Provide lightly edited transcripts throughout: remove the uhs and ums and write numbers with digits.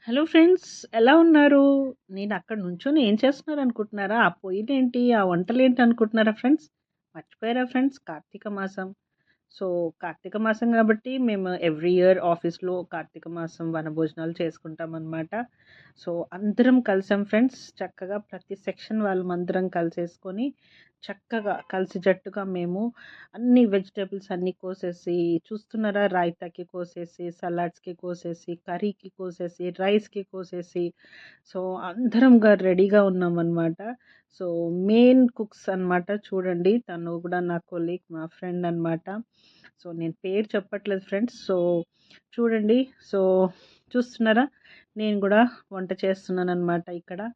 Hello friends, ఎలా ఉన్నారు? నేను అక్కడ నుంచొని ఏం చేస్తున్నారు అనుకుంటున్నారా? ఆ పొయ్యిలేంటి, ఆ వంటలేంటి అనుకుంటున్నారా ఫ్రెండ్స్? మర్చిపోయారా ఫ్రెండ్స్? కార్తీక మాసం. సో, కార్తీక మాసం కాబట్టి మేము ఎవ్రీ ఇయర్ ఆఫీస్‌లో కార్తీక మాసం వనభోజనాలు చేసుకుంటామనమాట. సో, అందరం కలిసాం ఫ్రెండ్స్. చక్కగా ప్రతి సెక్షన్ వాళ్ళమందరం కలిసేసుకొని, చక్కగా కలిసికట్టుగా మేము అన్ని వెజిటబుల్స్ అన్నీ కోసేసి, చూస్తున్నారా, రైతాకి కోసేసి, సలాడ్స్‌కి కోసేసి, కర్రీకి కోసేసి, రైస్‌కి కోసేసి, సో, అందరంగా రెడీగా ఉన్నామనమాట. సో, మెయిన్ కుక్స్ అనమాట చూడండి. తను కూడా నా కొలీగ్, మా ఫ్రెండ్ అనమాట. సో, నేను పేరు చెప్పట్లేదు ఫ్రెండ్స్. సో, చూడండి. సో, చూస్తున్నారా? నేను గూడా వంట చేస్తున్నాననమాట ఇక్కడ.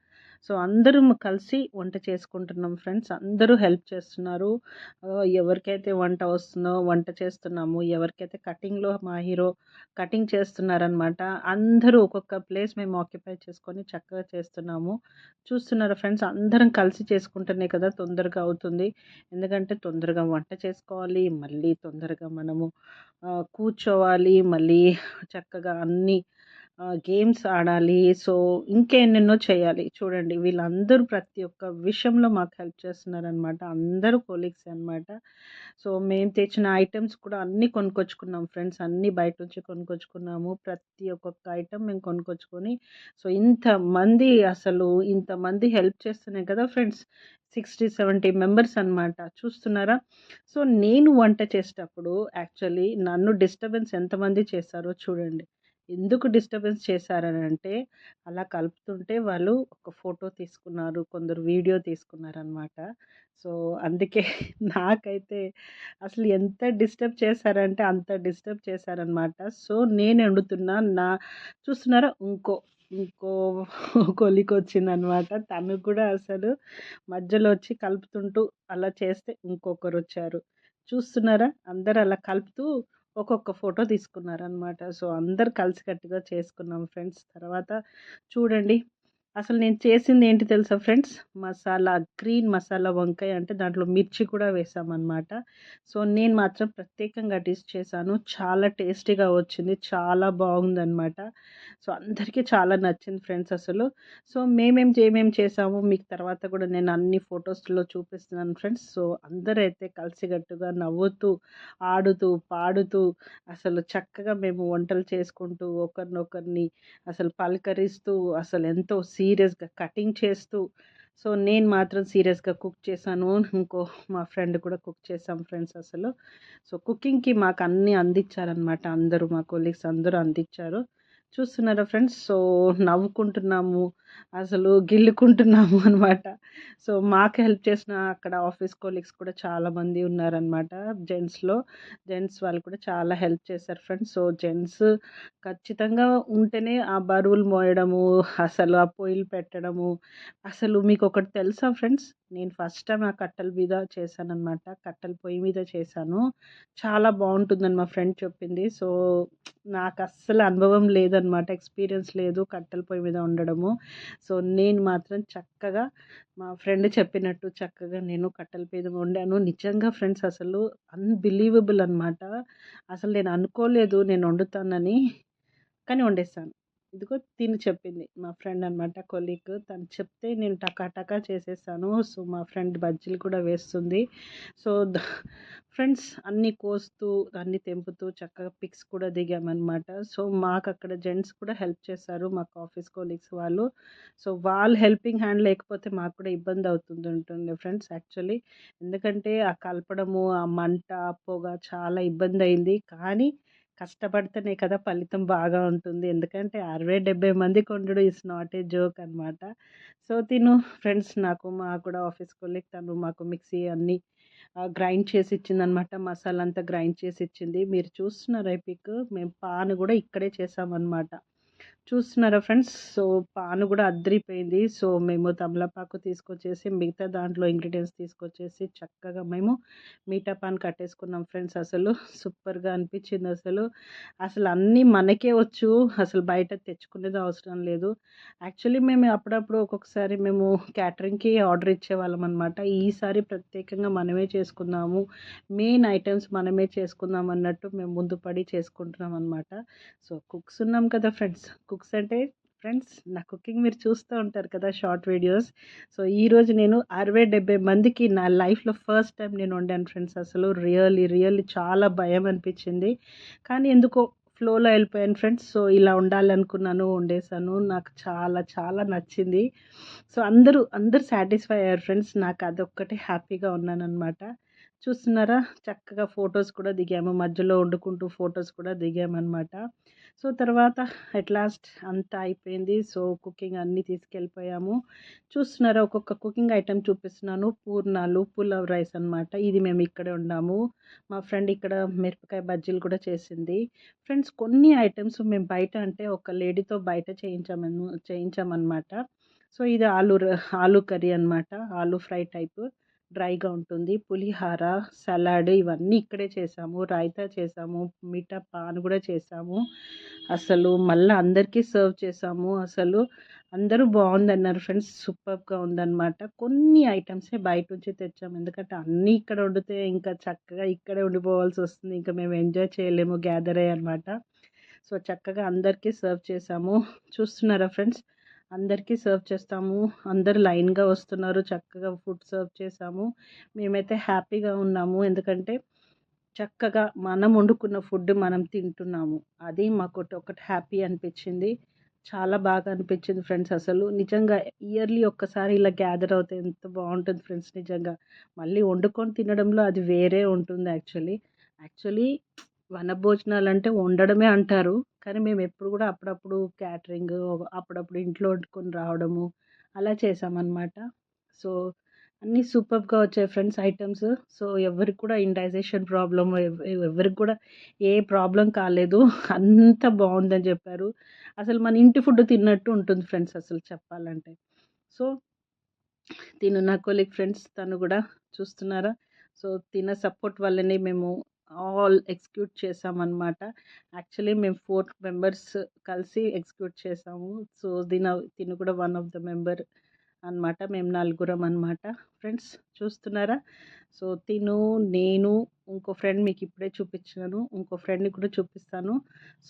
సో, అందరం కలిసి వంట చేసుకుంటున్నాం ఫ్రెండ్స్. అందరూ హెల్ప్ చేస్తున్నారు. ఎవరికైతే వంట వస్తుందో వంట చేస్తున్నాము. ఎవరికైతే కటింగ్‌లో మా హీరో కటింగ్ చేస్తున్నారనమాట. అందరూ ఒక్కొక్క ప్లేస్ మేము ఆక్యుపై చేసుకొని చక్కగా చేస్తున్నాము. చూస్తున్నారా ఫ్రెండ్స్? అందరం కలిసి చేసుకుంటేనే కదా తొందరగా అవుతుంది. ఎందుకంటే తొందరగా వంట చేసుకోవాలి. మళ్ళీ తొందరగా మనము కూర్చోవాలి. మళ్ళీ చక్కగా అన్నీ గేమ్స్ ఆడాలి. సో, ఇంకెన్నెన్నో చేయాలి. చూడండి, వీళ్ళందరూ ప్రతి ఒక్క విషయంలో మాకు హెల్ప్ చేస్తున్నారనమాట. అందరూ కొలీగ్సే అనమాట. సో, మేము తెచ్చిన ఐటెమ్స్ కూడా అన్నీ కొనుక్కొచ్చుకున్నాం ఫ్రెండ్స్. అన్నీ బయట నుంచి కొనుక్కొచ్చుకున్నాము. ప్రతి ఒక్కొక్క ఐటెమ్ మేము కొనుక్కొచ్చుకొని, సో, ఇంతమంది హెల్ప్ చేస్తేనే కదా ఫ్రెండ్స్ 60, 70 మెంబర్స్ అనమాట. చూస్తున్నారా? సో, నేను వంట చేసేటప్పుడు యాక్చువల్లీ నన్ను డిస్టర్బెన్స్ ఎంతమంది చేశారో చూడండి. ఎందుకు డిస్టర్బెన్స్ చేశారనంటే, అలా కలుపుతుంటే వాళ్ళు ఒక ఫోటో తీసుకున్నారు. కొందరు వీడియో తీసుకున్నారనమాట. సో, అందుకే నాకైతే అసలు ఎంత డిస్టర్బ్ చేశారంటే అంత డిస్టర్బ్ చేశారనమాట. సో, నేను వండుతున్నా. చూస్తున్నారా, ఇంకో కొలీగొచ్చిందనమాట. తను కూడా అసలు మధ్యలో వచ్చి కలుపుతుంటూ అలా చేస్తే ఇంకొకరొచ్చారు. చూస్తున్నారా? అందరూ అలా కలుపుతూ ఒక్కొక్క ఫోటో తీసుకున్నారనమాట. సో, అందరూ కలిసికట్టుగా చేసుకున్నాం ఫ్రెండ్స్. తర్వాత చూడండి, అసలు నేను చేసిందేంటి తెలుసా ఫ్రెండ్స్? గ్రీన్ మసాలా వంకాయ, అంటే దాంట్లో మిర్చి కూడా వేశామనమాట. సో, నేను మాత్రం ప్రత్యేకంగా డిష్ చేశాను. చాలా టేస్టీగా వచ్చింది. చాలా బాగుందనమాట. సో, అందరికీ చాలా నచ్చింది ఫ్రెండ్స్ అసలు. సో, ఏమేం చేశామో మీకు తర్వాత కూడా నేను అన్ని ఫొటోస్‌లో చూపిస్తున్నాను ఫ్రెండ్స్. సో, అందరైతే కలిసికట్టుగా నవ్వుతూ, ఆడుతూ, పాడుతూ అసలు చక్కగా మేము వంటలు చేసుకుంటూ ఒకరినొకరిని అసలు పలకరిస్తూ, అసలెంతో సీరియస్‌గా కటింగ్ చేస్తూ, సో, నేను మాత్రం సీరియస్‌గా కుక్ చేశాను. మా ఫ్రెండ్ కూడా కుక్ చేసాం ఫ్రెండ్స్ అసలు. సో, కుకింగ్‌కి మాకన్నీ అందిచ్చారనమాట. అందరూ మా కొలీగ్స్ అందరూ అందిచ్చారు. చూస్తున్నారా ఫ్రెండ్స్? సో, నవ్వుకుంటున్నాము. అసలు గిల్లుకుంటున్నాము అనమాట. సో, మాకు హెల్ప్ చేసిన అక్కడ ఆఫీస్ కొలీగ్స్ కూడా చాలామంది ఉన్నారనమాట. జెంట్స్‌లో. జెంట్స్ వాళ్ళు కూడా చాలా హెల్ప్ చేశారు ఫ్రెండ్స్. సో, జెంట్స్ ఖచ్చితంగా ఉంటేనే ఆ బరువులు మోయడము, అసలు ఆ పొయ్యిలు పెట్టడము. అసలు మీకొకటి తెలుసా ఫ్రెండ్స్? నేను ఫస్ట్ టైమ్ ఆ కట్టెల మీద చేశాననమాట. కట్టెల పొయ్యి మీద చేశాను. చాలా బావుంటుందని మా ఫ్రెండ్ చెప్పింది. సో, నాకస్సలు అనుభవం లేదనమాట. ఎక్స్‌పీరియన్స్ లేదు కట్టెల పొయ్యి మీద వండడము. సో, నేను మాత్రం చక్కగా మా ఫ్రెండ్ చెప్పినట్టు చక్కగా నేను కట్టెల మీద వండాను. నిజంగా ఫ్రెండ్స్ అసలు అన్‌బిలీవబుల్ అనమాట. అసలు నేను అనుకోలేదు నేను వండుతానని. కానీ వండేసాను. ఇదిగో తిను చెప్పింది. మా ఫ్రెండ్ అనమాట, కొలీగ్. తను చెప్తే నేను టకా చేసేసాను. సో, మా ఫ్రెండ్ బజ్జీలు కూడా వేస్తుంది. సో, ఫ్రెండ్స్ అన్నీ కోస్తూ, అన్నీ తెంపుతూ చక్కగా పిక్స్ కూడా దిగామనమాట. సో, మాకక్కడ జెంట్స్ కూడా హెల్ప్ చేశారు. మాకు ఆఫీస్ కొలీగ్స్ వాళ్ళు. సో, వాళ్ళ హెల్పింగ్ హ్యాండ్ లేకపోతే మాకు కూడా ఇబ్బంది అవుతుంటుండే ఫ్రెండ్స్ యాక్చువల్లీ. ఎందుకంటే ఆ కలపడము, ఆ మంట, ఆ పొగ చాలా ఇబ్బందయింది. కానీ కష్టపడితేనే కదా ఫలితం బాగా ఉంటుంది. ఎందుకంటే 60, 70 మందికి వండడం ఈస్ నాట్ ఏ జోక్ అనమాట. సో, ఫ్రెండ్స్ మాకు కూడా ఆఫీస్ కొలీగ్, తను మాకు మిక్సీ అన్నీ గ్రైండ్ చేసి ఇచ్చిందనమాట. మసాలా అంతా గ్రైండ్ చేసి ఇచ్చింది. మీరు చూస్తున్నారా ఈ పిక్? మేము పాను కూడా ఇక్కడే చేసామనమాట. చూస్తున్నారా ఫ్రెండ్స్? సో, పాను కూడా అద్దిరిపోయింది. సో, మేము తమలపాకు తీసుకొచ్చేసి మిగతా దాంట్లో ఇంగ్రీడియెంట్స్ తీసుకొచ్చేసి చక్కగా మేము మీఠా పాన్ కట్టేసుకున్నాం ఫ్రెండ్స్ అసలు. సూపర్‌గా అనిపించిందసలు. అసలు అన్నీ మనకే వచ్చు. అసలు బయట తెచ్చుకునేది అవసరం లేదు. యాక్చువల్లీ మేము అప్పుడప్పుడు ఒక్కొక్కసారి మేము క్యాటరింగ్‌కి ఆర్డర్ ఇచ్చేవాళ్ళమనమాట. ఈసారి ప్రత్యేకంగా మనమే చేసుకుందాము. మెయిన్ ఐటెమ్స్ మనమే చేసుకుందాం అన్నట్టు మేము ముందు పడి చేసుకుంటున్నామనమాట. సో, కుక్స్ ఉన్నాం కదా ఫ్రెండ్స్. కుక్స్ అంటే ఫ్రెండ్స్ నా కుకింగ్ మీరు చూస్తూ ఉంటారు కదా షార్ట్ వీడియోస్. సో ఈరోజు నేను 60-70 మందికి నా లైఫ్‌లో ఫస్ట్ టైం నేను వండాను ఫ్రెండ్స్. అసలు రియల్లీ చాలా భయం అనిపించింది. కానీ ఎందుకో ఫ్లోలో వెళ్ళిపోయాను ఫ్రెండ్స్. సో ఇలా ఉండాలనుకున్నాను, వండేసాను. నాకు చాలా నచ్చింది. సో అందరూ సాటిస్ఫై అయ్యారు ఫ్రెండ్స్. నాకు అదొక్కటే హ్యాపీగా ఉన్నాననమాట. చూస్తున్నారా? చక్కగా ఫోటోస్ కూడా దిగాము. మధ్యలో వండుకుంటూ ఫోటోస్ కూడా దిగామనమాట. సో తర్వాత అట్ లాస్ట్ అంతా అయిపోయింది. సో కుకింగ్ అన్నీ తీసుకెళ్ళిపోయాము. చూస్తున్నారా? ఒక్కొక్క కుకింగ్ ఐటెమ్ చూపిస్తున్నాను. పూర్ణాలు, పులావ్ రైస్ అనమాట. ఇది మేము ఇక్కడే వండాము. మా ఫ్రెండ్ ఇక్కడ మిరపకాయ బజ్జీలు కూడా చేసింది. ఫ్రెండ్స్ కొన్ని ఐటెమ్స్ మేము బయట అంటే ఒక లేడీతో బయట చేయించామనమాట. సో ఇది ఆలు కర్రీ అనమాట. ఆలు ఫ్రై టైప్ డ్రైగా ఉంటుంది. పులిహార, సలాడ్ ఇవన్నీ ఇక్కడే చేసాము. రైతా చేసాము. మీఠా పాన్ కూడా చేసాము. అసలు మళ్ళా అందరికీ సర్వ్ చేసాము. అసలు అందరూ బాగుందన్నారు ఫ్రెండ్స్. సూపర్బ్‌గా ఉందన్నమాట. కొన్ని ఐటెమ్సే బయట నుంచి తెచ్చాము. ఎందుకంటే అన్నీ ఇక్కడ వండితే ఇంకా చక్కగా ఇక్కడే ఉండిపోవాల్సొస్తుంది. ఇంకా మేము ఎంజాయ్ చేయలేము గ్యాదర్ అయ్యనమాట. సో చక్కగా అందరికీ సర్వ్ చేసాము. చూస్తున్నారా ఫ్రెండ్స్? అందరికీ సర్వ్ చేస్తాము. అందరూ లైన్‌గా వస్తున్నారు. చక్కగా ఫుడ్ సర్వ్ చేసాము. మేమైతే హ్యాపీగా ఉన్నాము. ఎందుకంటే చక్కగా మనం వండుకున్న ఫుడ్ మనం తింటున్నాము. అది మాకొకటి హ్యాపీ అనిపించింది. చాలా బాగా అనిపించింది ఫ్రెండ్స్ అసలు. నిజంగా ఇయర్‌లీ ఒక్కసారి ఇలా గ్యాదర్ అవుతే ఎంత బావుంటుంది ఫ్రెండ్స్ నిజంగా. మళ్ళీ వండుకొని తినడంలో అది వేరే ఉంటుంది యాక్చువల్లీ వనభోజనాలంటే వండడమే అంటారు. కానీ మేమెప్పుడు గూడా అప్పుడప్పుడు క్యాటరింగ్, అప్పుడప్పుడు ఇంట్లో వండుకొని రావడము అలా చేశామనమాట. సో, అన్నీ సూపర్బ్‌గా వచ్చాయి ఫ్రెండ్స్ ఐటెమ్స్. సో, ఎవ్వరికి కూడా ఇండైజెషన్ ప్రాబ్లమ్ ఎవ్వరికి కూడా ఏ ప్రాబ్లమ్ కాలేదు. అంతా బావుందని జెప్పారు. అసలు మన ఇంటి ఫుడ్ తిన్నట్టు ఉంటుంది ఫ్రెండ్స్ అసలు చెప్పాలంటే. సో తిను నా కొలీగ్ ఫ్రెండ్స్ తను గూడా చూస్తున్నారా? సో, తిన సపోర్ట్ వల్లనే మేము ఆల్ ఎగ్జిక్యూట్ చేశామనమాట. యాక్చువల్లీ మేము 4 మెంబర్స్ కలిసి ఎగ్జిక్యూట్ చేశాము. సో, తిను కూడా వన్ ఆఫ్ ద మెంబర్ అనమాట. మేము నలుగురం అనమాట. ఫ్రెండ్స్ చూస్తున్నారా? సో, నేను, ఇంకో ఫ్రెండ్ మీకిప్పుడే చూపిచ్చాను. ఇంకో ఫ్రెండ్‌ని కూడా చూపిస్తాను.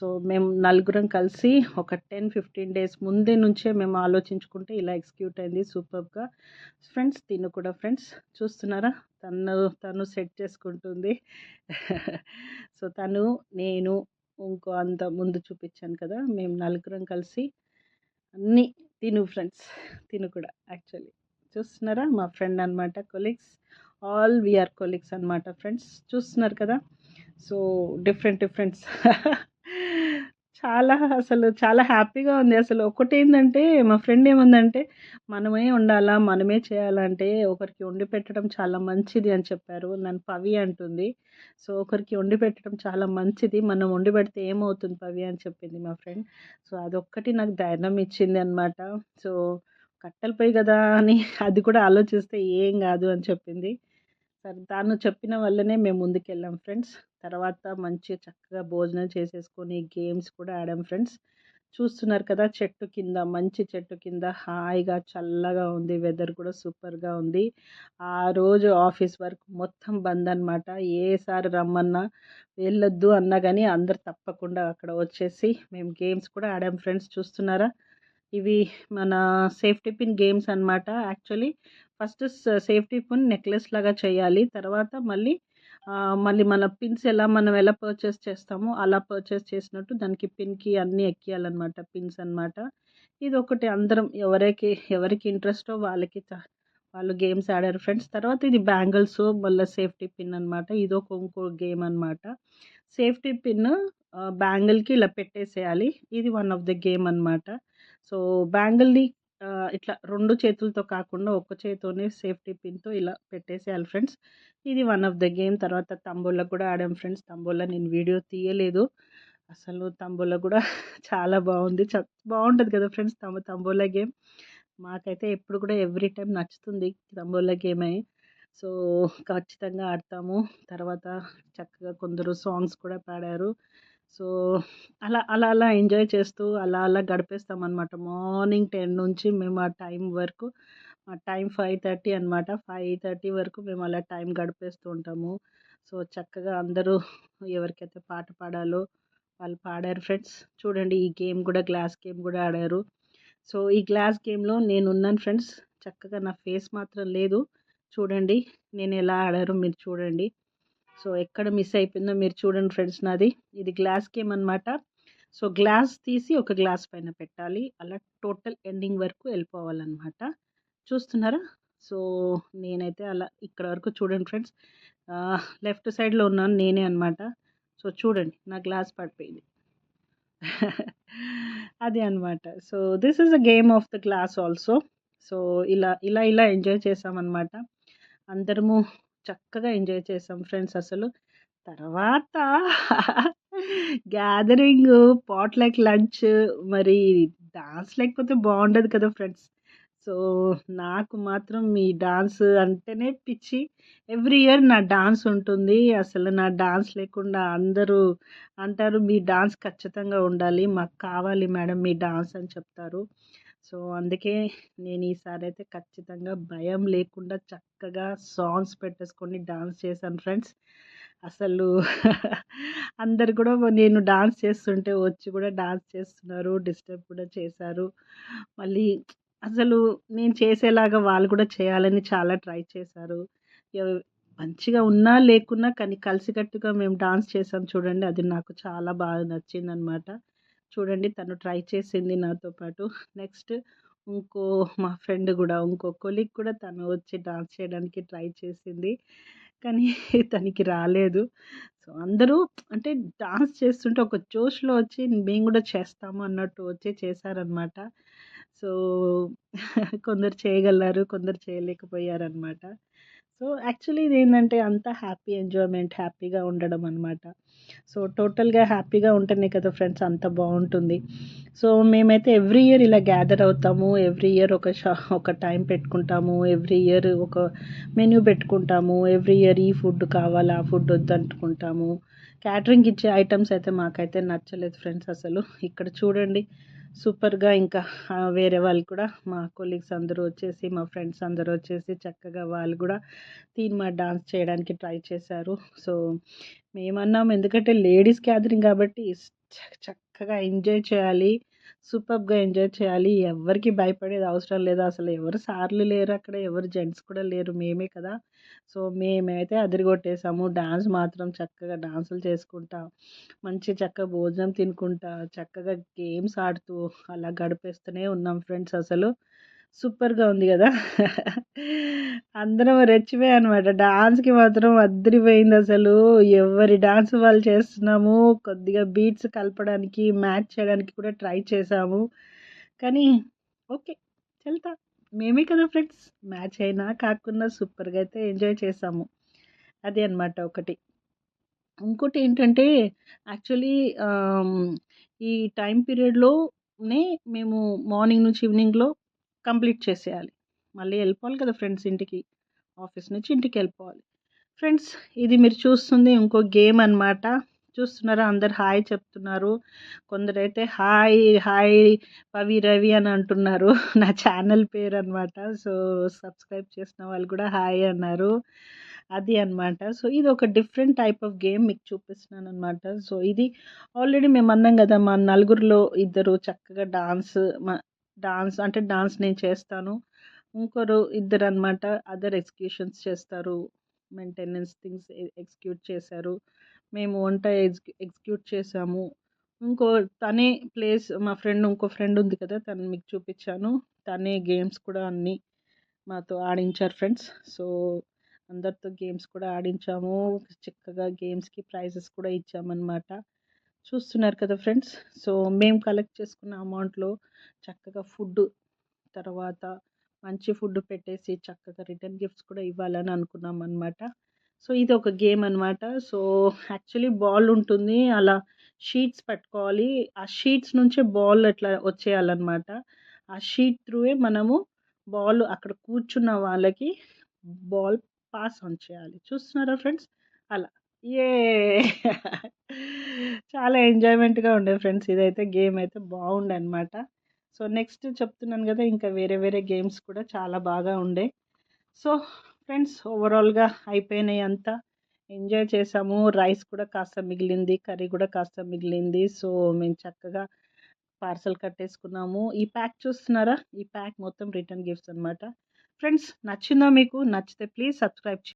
సో, మేము నలుగురం కలిసి ఒక 10-15 డేస్ ముందే నుంచే మేము ఆలోచించుకుంటే ఇలా ఎగ్జిక్యూట్ అయింది సూపర్బ్‌గా. ఫ్రెండ్స్ తిను కూడా ఫ్రెండ్స్ చూస్తున్నారా? తను సెట్ చేసుకుంటుంది. సో, నేను అంత ముందు చూపిచ్చాను కదా! మేము నలుగురం కలిసి అన్నీ ఫ్రెండ్స్. కూడా యాక్చువల్లీ. చూస్తున్నారా? మా ఫ్రెండ్ అనమాట. Colleagues. All we are colleagues అనమాట ఫ్రెండ్స్. చూస్తున్నారు కదా! సో, డిఫరెంట్స్ చాలా హ్యాపీగా ఉంది. అసలు ఒకటేందంటే మా ఫ్రెండ్ ఏమందంటే, మనమే వండాలా, మనమే చేయాలంటే ఒకరికి వండి పెట్టడం చాలా మంచిది అని చెప్పారు. నన్ను పవి అంటుంది. సో, ఒకరికి వండి పెట్టడం చాలా మంచిది. మనం వండి పెడితే ఏమవుతుంది పవి అని చెప్పింది మా ఫ్రెండ్. సో, అదొక్కటి నాకు ధైర్యం ఇచ్చిందనమాట. సో, కట్టెల పొయ్యి గదా అని అది కూడా ఆలోచిస్తే ఏం గాదు అని చెప్పింది. సరే తను చెప్పిన వల్లనే మేము ముందుకెళ్ళాం ఫ్రెండ్స్. తర్వాత మంచిగా చక్కగా భోజనం చేసేసుకొని గేమ్స్ కూడా ఆడాం ఫ్రెండ్స్. చూస్తున్నారు కదా! మంచి చెట్టు కింద హాయిగా చల్లగా ఉంది. వెదర్ కూడా సూపర్‌గా ఉంది. ఆ రోజు ఆఫీస్ వర్క్ మొత్తం బంద్ అనమాట. ఏ సార్ రమ్మన్నా, వెళ్ళొద్దు అన్నా గానీ అందరూ తప్పకుండా అక్కడ వచ్చేసి మేము గేమ్స్ కూడా ఆడాం ఫ్రెండ్స్. చూస్తున్నారా? ఇవి మన సేఫ్టీ పిన్ గేమ్స్ అనమాట. Actually first safety pin necklace లాగా చేయాలి. తర్వాత మళ్ళీ మన పిన్స్ మనం ఎలా పర్చేస్ చేస్తామో అలా పర్చేస్ చేసినట్టు దానికి పిన్‌కి అన్నీ ఎక్కియాలనమాట. పిన్స్ అనమాట. ఇదొకటి అందరం ఎవరికి ఇంట్రెస్టో వాళ్ళు గేమ్స్ ఆడారు ఫ్రెండ్స్. తర్వాత ఇది బ్యాంగిల్స్ మళ్ళా సేఫ్టీ పిన్ అనమాట. ఇంకో గేమ్ అనమాట. సేఫ్టీ పిన్ బ్యాంగిల్‌కి ఇలా పెట్టేసేయాలి. ఇది వన్ ఆఫ్ ద గేమ్ అనమాట. సో, బ్యాంగిల్‌ని ఇట్లా 2 చేతులతో కాకుండా ఒక్క చేత్తోనే సేఫ్టీ పిన్‌తో ఇలా పెట్టేసేయాలి ఫ్రెండ్స్. ఇది వన్ ఆఫ్ ద గేమ్. తర్వాత తంబోలా కూడా ఆడాం ఫ్రెండ్స్. తంబోలా నేను వీడియో తీయలేదు. అసలు తంబోలా కూడా చాలా బావుంది. బావుంటది కదా ఫ్రెండ్స్ తంబోలా గేమ్. మాకైతే ఎప్పుడు కూడా ఎవ్రీ టైమ్ నచ్చుతుంది తంబోలా గేమే. సో, ఖచ్చితంగా ఆడతాము. తర్వాత చక్కగా కొందరు సాంగ్స్ కూడా పాడారు. సో, అలా ఎంజాయ్ చేస్తూ అలా గడిపేస్తామనమాట. మార్నింగ్ 10 నుంచి మేము ఆ టైం వరకు టైం 5:30 అనమాట. 5:30 వరకు మేము అలా టైం గడిపేస్తూ ఉంటాము. సో, చక్కగా అందరూ ఎవరికైతే పాట పాడాలో వాళ్ళు పాడారు ఫ్రెండ్స్. చూడండి ఈ గేమ్ కూడా గ్లాస్ గేమ్ కూడా ఆడారు. సో ఈ గ్లాస్ గేమ్‌లో నేనున్నాను ఫ్రెండ్స్. చక్కగా నా ఫేస్ మాత్రం లేదు. చూడండి నేను ఎలా ఆడారో మీరు చూడండి. సో ఎక్కడ మిస్ అయిపోయిందో మీరు చూడండి ఫ్రెండ్స్ నాది. ఇది గ్లాస్ గేమ్ అనమాట. సో గ్లాస్ తీసి ఒక గ్లాస్ పైన పెట్టాలి. అలా టోటల్ ఎండింగ్ వరకు వెళ్ళిపోవాలన్నమాట. చూస్తున్నారా? సో నేనైతే అలా ఇక్కడ వరకు చూడండి ఫ్రెండ్స్. లెఫ్ట్ సైడ్‌లో ఉన్నాను నేనే అనమాట. సో చూడండి నా గ్లాస్ పడిపోయింది. అదే అనమాట. So this is a game of the glass also. So ఇలా ఎంజాయ్ చేసామన్నమాట. అందరము చక్కగా ఎంజాయ్ చేసాం ఫ్రెండ్స్ అసలు. తర్వాత గ్యాదరింగు, పాట్‌లక్ లంచ్ మరి డాన్స్ లేకపోతే బావుండదు కదా ఫ్రెండ్స్. సో నాకు మాత్రం ఈ డాన్స్ అంటేనే పిచ్చి. ఎవ్రీ ఇయర్ నా డాన్స్ ఉంటుంది. అసలు నా డాన్స్ లేకుండా అందరూ అంటారు, "మీ డాన్స్ ఖచ్చితంగా ఉండాలి. మాకు కావాలి మేడం మీ డాన్స్" అని చెప్తారు. సో అందుకే నేను ఈసారైతే ఖచ్చితంగా భయం లేకుండా చక్కగా సాంగ్స్ పెట్టేసుకొని డాన్స్ చేశాను ఫ్రెండ్స్. అసలు అందరు కూడా నేను డాన్స్ చేస్తుంటే వచ్చి కూడా డాన్స్ చేస్తున్నారు. డిస్టర్బ్ కూడా చేశారు. మళ్ళీ అసలు నేను చేసేలాగా వాళ్ళు కూడా చేయాలని చాలా ట్రై చేశారు. ఎవ్ మంచిగా ఉన్నా, లేకున్నా కానీ కలిసికట్టుగా మేము డాన్స్ చేసాం చూడండి. అది నాకు చాలా బాగా నచ్చిందనమాట. చూడండి తను ట్రై చేసింది నాతో పాటు. నెక్స్ట్ ఇంకో మా ఫ్రెండ్ గూడా, ఇంకో కొలీగ్ కూడా తను వచ్చి డాన్స్ చేయడానికి ట్రై చేసింది. కానీ తనకి రాలేదు. సో, అందరూ అంటే డాన్స్ చేస్తుంటే ఒక జోష్‌లో వచ్చి మేము గూడా చేస్తాము అన్నట్టు వచ్చి చేశారనమాట. సో, కొందరు చేయగలరు, కొందరు చేయలేకపోయారనమాట. సో, యాక్చువల్లీ ఇదేందంటే అంతా హ్యాపీ ఎంజాయ్‌మెంట్, హ్యాపీగా ఉండడం అనమాట. సో, టోటల్‌గా హ్యాపీగా ఉంటేనే కదా ఫ్రెండ్స్ అంత బావుంటుంది. సో, మేమైతే ఎవ్రీ ఇయర్ ఇలా గ్యాదర్ అవుతాము. ఎవ్రీ ఇయర్ ఒక టైం పెట్టుకుంటాము. ఎవ్రీ ఇయర్ ఒక మెన్యూ పెట్టుకుంటాము. ఎవ్రీ ఇయర్ ఈ ఫుడ్ కావాలి, ఆ ఫుడ్ వద్దనుకుంటాము. క్యాటరింగ్‌కి ఇచ్చే ఐటెమ్స్ అయితే మాకైతే నచ్చలేదు ఫ్రెండ్స్ అసలు. ఇక్కడ చూడండి సూపర్‌గా ఇంకా వేరే వాళ్ళు కూడా మా కొలీగ్స్ అందరూ వచ్చేసి, మా ఫ్రెండ్స్ అందరూ వచ్చేసి చక్కగా వాళ్ళు గూడా తీన్‌మార్ డాన్స్ చేయడానికి ట్రై చేశారు. సో, మేమన్నాం ఎందుకంటే లేడీస్ గ్యాదరింగ్ కాబట్టి చక్కగా ఎంజాయ్ చేయాలి. సూపర్బ్‌గా ఎంజాయ్ చేయాలి. ఎవ్వరికీ భయపడేది అవసరం లేదు. అసలు ఎవరు సార్లు లేరు అక్కడ. ఎవరు జెంట్స్ కూడా లేరు. మేమే కదా! సో, మేమైతే అదిరిగొట్టేసాము. డాన్స్ మాత్రం చక్కగా డాన్సులు చేసుకుంటా, మంచి చక్కగా భోజనం తినుకుంటా, చక్కగా గేమ్స్ ఆడుతూ అలా గడిపేస్తూనే ఉన్నాం ఫ్రెండ్స్ అసలు. సూపర్‌గా ఉంది గదా! అందరం రెచ్చిపోయామనమాట. డాన్స్‌కి మాత్రం అద్దిరిపోయిందసలు. ఎవరి డాన్స్ వాళ్ళు చేస్తున్నాము. కొద్దిగా బీట్స్ కలపడానికి, మ్యాచ్ చేయడానికి కూడా ట్రై చేశాము. కానీ ఓకే. చల్తా. మేమే కదా ఫ్రెండ్స్. మ్యాచ్ అయినా కాకున్నా సూపర్‌గా అయితే ఎంజాయ్ చేశాము. అదే అనమాట ఒకటి. ఇంకోటేంటంటే యాక్చువల్లీ ఆహ్, ఈ టైమ్ పీరియడ్‌లోనే మేము మార్నింగ్ నుంచి ఈవినింగ్‌లో కంప్లీట్ చేసేయాలి. మళ్ళీ ఎళ్ళిపోవాలి కదా ఫ్రెండ్స్ ఇంటికి. ఆఫీస్ నుంచి ఇంటికెళ్ళిపోవాలి. ఫ్రెండ్స్ ఇది మీరు చూస్తుంది ఇంకో గేమ్ అనమాట. చూస్తున్నారా అందరు హాయ్ చెప్తున్నారు. కొందరైతే హాయ్, హాయ్ పవి రవి అని అంటున్నారు. నా ఛానల్ పేరనమాట. సో, సబ్స్క్రైబ్ చేసిన వాళ్ళు కూడా హాయ్ అన్నారు. అది అనమాట. సో, ఇదొక డిఫరెంట్ టైప్ ఆఫ్ గేమ్ మీకు చూపిస్తున్నాననమాట. సో, ఇది ఆల్రెడీ మేమన్నాం గదా! మా నలుగురిలో ఇద్దరు చక్కగా డాన్స్ అంటే డాన్స్ నేను చేస్తాను. ఇంకోరు ఇద్దరనమాట అదర్ ఎగ్జిక్యూషన్స్ చేస్తారు. మెయింటెనెన్స్ థింగ్స్ ఎగ్జిక్యూట్ చేశారు. మేము వంట ఎగ్జిక్యూట్ చేసాము. ఇంకో తనే మా ఫ్రెండ్ ఇంకో ఫ్రెండ్ ఉంది కదా! తను మీకు చూపిచ్చాను. తనే గేమ్స్ కూడా అన్నీ మాతో ఆడించారు ఫ్రెండ్స్. సో, అందరితో గేమ్స్ కూడా ఆడించాము. చక్కగా గేమ్స్‌కి ప్రైజెస్ కూడా ఇచ్చామనమాట. చూస్తున్నారు కదా ఫ్రెండ్స్. సో, మేము కలెక్ట్ చేసుకున్న అమౌంట్‌లో చక్కగా ఫుడ్డు తర్వాత మంచి ఫుడ్ పెట్టేసి చక్కగా రిటర్న్ గిఫ్ట్స్ కూడా ఇవ్వాలని అనుకున్నామనమాట. సో, ఇది ఒక గేమ్ అనమాట. సో, యాక్చువల్లీ బాల్ ఉంటుంది. అలా షీట్స్ పట్టుకోవాలి. ఆ షీట్స్ నుంచే బాల్ అట్లా వచ్చేయాలనమాట. ఆ షీట్ త్రూయే మనము బాల్ అక్కడ కూర్చున్న వాళ్ళకి బాల్ పాస్ ఆన్ చేయాలి. చూస్తున్నారా ఫ్రెండ్స్? అలా. యే! చాలా ఎంజాయ్‌మెంట్‌గా ఉండే ఫ్రెండ్స్. ఇదైతే గేమ్ అయితే బాగుండే అనమాట. సో, నెక్స్ట్ చెప్తున్నాను గదా! ఇంకా వేరే వేరే గేమ్స్ కూడా చాలా బాగా ఉండే. సో, ఫ్రెండ్స్ ఓవరాల్‌గా అయిపోయినాయి అంతా. ఎంజాయ్ చేసాము. రైస్ కూడా కాస్త మిగిలింది. కర్రీ కూడా కాస్త మిగిలింది. సో, మేము చక్కగా పార్సెల్ కట్టేసుకున్నాము. ఈ ప్యాక్ చూస్తున్నారా? ఈ ప్యాక్ మొత్తం రిటర్న్ గిఫ్ట్స్ అనమాట. ఫ్రెండ్స్ నచ్చిందా మీకు? నచ్చితే ప్లీజ్ సబ్స్క్రైబ్